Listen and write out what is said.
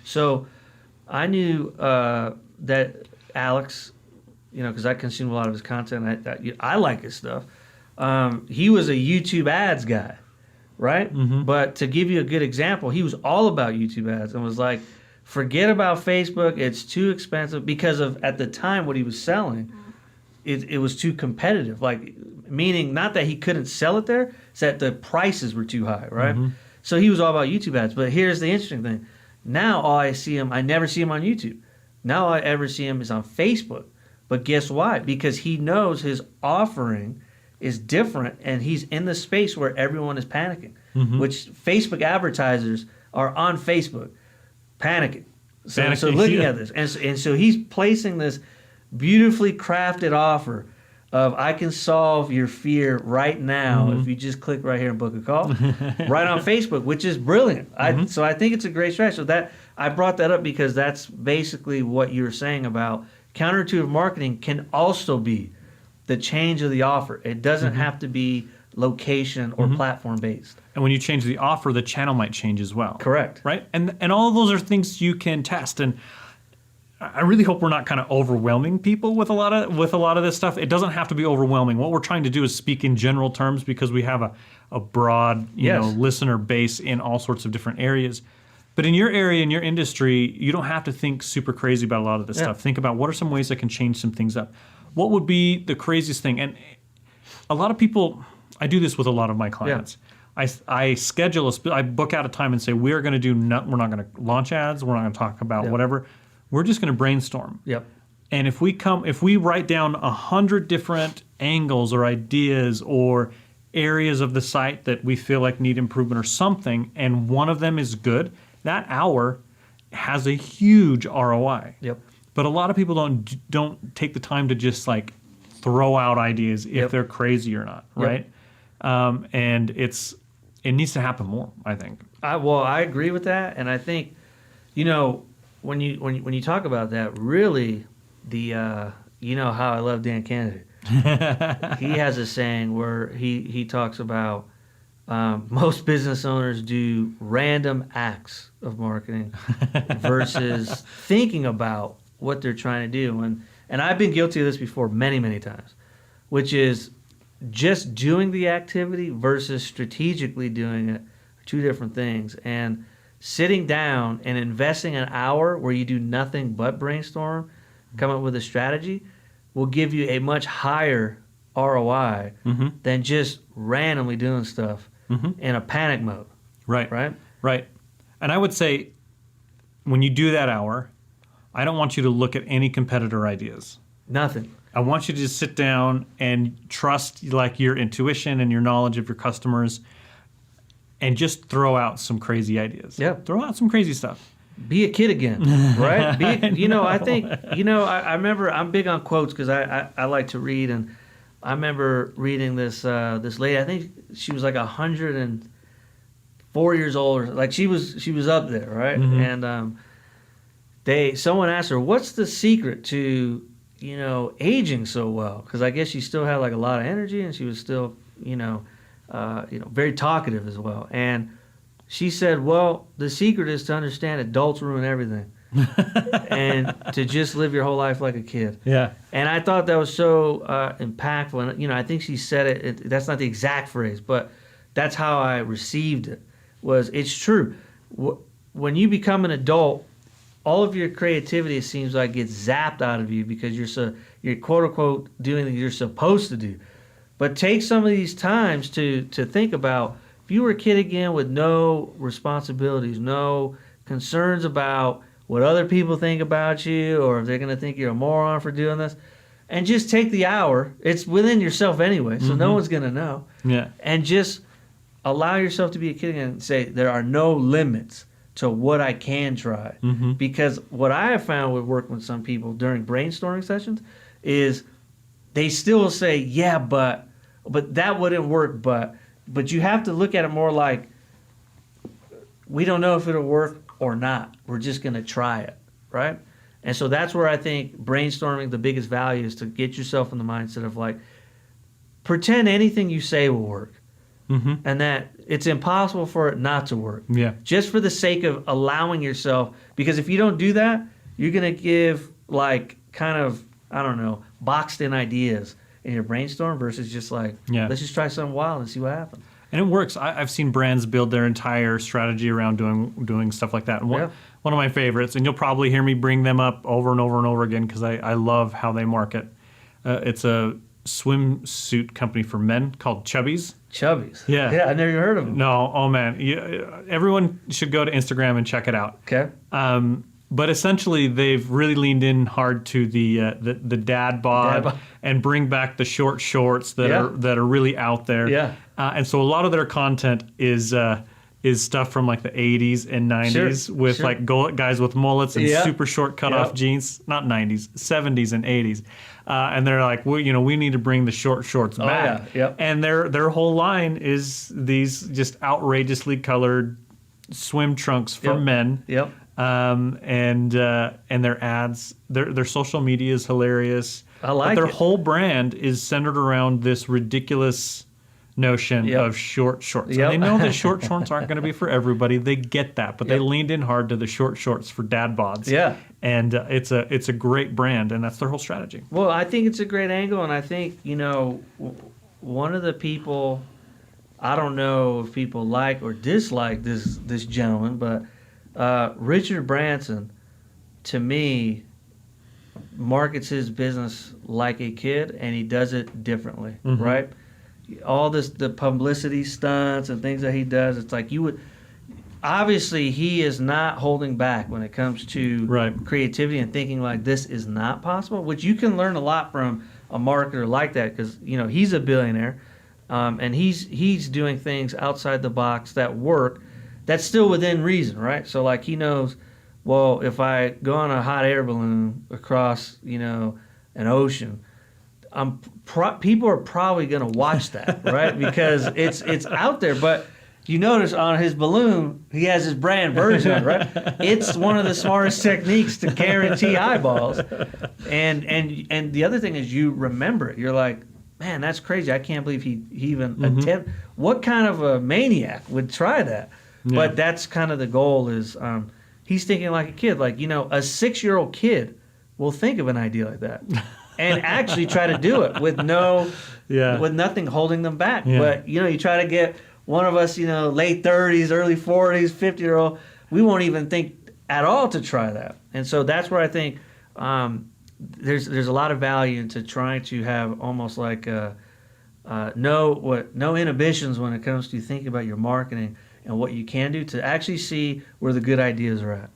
So I knew that Alex, because I consume a lot of his content. I like his stuff. He was a YouTube ads guy, right? Mm-hmm. But to give you a good example, he was all about YouTube ads and was like, forget about Facebook. It's too expensive because of, at the time, what he was selling. It was too competitive. Like, meaning not that he couldn't sell it there, it's that the prices were too high, right? Mm-hmm. So he was all about YouTube ads. But here's the interesting thing. Now all I see him, I never see him on YouTube. Now all I ever see him is on Facebook. But guess why? Because he knows his offering is different, and he's in the space where everyone is panicking, which Facebook advertisers are on Facebook panicking. So looking at this. And so he's placing this beautifully crafted offer of, I can solve your fear right now if you just click right here and book a call, right on Facebook, which is brilliant. So I think it's a great strategy. So that I brought that up because that's basically what you were saying about counterintuitive marketing can also be the change of the offer. It doesn't have to be location or platform based. And when you change the offer, the channel might change as well. Correct. Right? And all of those are things you can test. And I really hope we're not kind of overwhelming people with a lot of this stuff. It doesn't have to be overwhelming. What we're trying to do is speak in general terms because we have a broad listener base in all sorts of different areas. But in your area, in your industry, you don't have to think super crazy about a lot of this stuff. Think about what are some ways I can change some things up. What would be the craziest thing? And a lot of people, I do this with a lot of my clients. I schedule, I book out a time and say, we're not going to launch ads, we're not going to talk about whatever. We're just going to brainstorm. Yep. And if we write down 100 different angles or ideas or areas of the site that we feel like need improvement or something, and one of them is good, that hour has a huge ROI. Yep. But a lot of people don't take the time to just like throw out ideas if they're crazy or not, right? And it needs to happen more, I think. I agree with that, and I think, when you talk about that, really, the how I love Dan Kennedy. He has a saying where he talks about most business owners do random acts of marketing versus thinking about what they're trying to do. And I've been guilty of this before many, many times, which is just doing the activity versus strategically doing it are two different things. And sitting down and investing an hour where you do nothing but brainstorm, come up with a strategy, will give you a much higher ROI than just randomly doing stuff in a panic mode. Right. Right? Right. And I would say when you do that hour, I don't want you to look at any competitor ideas. Nothing. I want you to just sit down and trust like your intuition and your knowledge of your customers and just throw out some crazy ideas. Yeah. Throw out some crazy stuff. Be a kid again, right? I think, I remember, I'm big on quotes because I like to read, and I remember reading this lady, I think she was like 104 years old, or like she was up there, right? And someone asked her, what's the secret to, aging so well? Because I guess she still had like a lot of energy, and she was still, very talkative as well. And she said, well, the secret is to understand adults ruin everything and to just live your whole life like a kid. Yeah. And I thought that was so impactful. And, I think she said it, that's not the exact phrase, but that's how I received it, was it's true. When you become an adult, all of your creativity, it seems like, gets zapped out of you because you're quote unquote doing what you're supposed to do. But take some of these times to think about, if you were a kid again with no responsibilities, no concerns about what other people think about you, or if they're going to think you're a moron for doing this, and just take the hour. It's within yourself anyway, so no one's going to know. Yeah. And just allow yourself to be a kid again and say, there are no limits to what I can try. Because what I have found with working with some people during brainstorming sessions is they still will say, yeah, but that wouldn't work, but you have to look at it more like, we don't know if it'll work or not. We're just going to try it, right? And so that's where I think brainstorming, the biggest value is to get yourself in the mindset of like, pretend anything you say will work. and that it's impossible for it not to work. Yeah. Just for the sake of allowing yourself, because if you don't do that, you're gonna give like kind of, I don't know, boxed in ideas in your brainstorm versus just like, let's just try something wild and see what happens. And it works. I've seen brands build their entire strategy around doing stuff like that. And one of my favorites, and you'll probably hear me bring them up over and over and over again because I love how they market. It's a swimsuit company for men called Chubbies. Chubbies. Yeah. Yeah, I never even heard of them. No, oh man. Everyone should go to Instagram and check it out. Okay. But essentially, they've really leaned in hard to the dad bod and bring back the short shorts that are really out there. Yeah. And so a lot of their content is stuff from like the 80s and 90s with like guys with mullets and super short cutoff jeans. Not 90s, 70s and 80s. And they're like, well, we need to bring the short shorts back. And their whole line is these just outrageously colored swim trunks for men. And their ads, their social media is hilarious. I like but their it. whole brand is centered around this ridiculous notion of short shorts. And they know that short shorts aren't going to be for everybody. They get that, but they leaned in hard to the short shorts for dad bods. And it's a great brand, and that's their whole strategy. Well, I think it's a great angle, and I think, one of the people, I don't know if people like or dislike this gentleman, but Richard Branson, to me, markets his business like a kid, and he does it differently, right? All the publicity stunts and things that he does, it's like obviously he is not holding back when it comes to creativity and thinking like this is not possible, which you can learn a lot from a marketer like that because, he's a billionaire, and he's doing things outside the box that work. That's still within reason, right? So like he knows, well, if I go on a hot air balloon across, an ocean, people are probably going to watch that, right? Because it's out there. But you notice on his balloon, he has his brand version, right? It's one of the smartest techniques to guarantee eyeballs. And the other thing is you remember it. You're like, man, that's crazy. I can't believe he even attempted. What kind of a maniac would try that? But that's kind of the goal is he's thinking like a kid. Like, a 6-year-old kid will think of an idea like that and actually try to do it with with nothing holding them back. But, you try to get one of us, late 30s, early 40s, 50-year-old, we won't even think at all to try that. And so that's where I think there's a lot of value into trying to have almost like no inhibitions when it comes to thinking about your marketing and what you can do to actually see where the good ideas are at.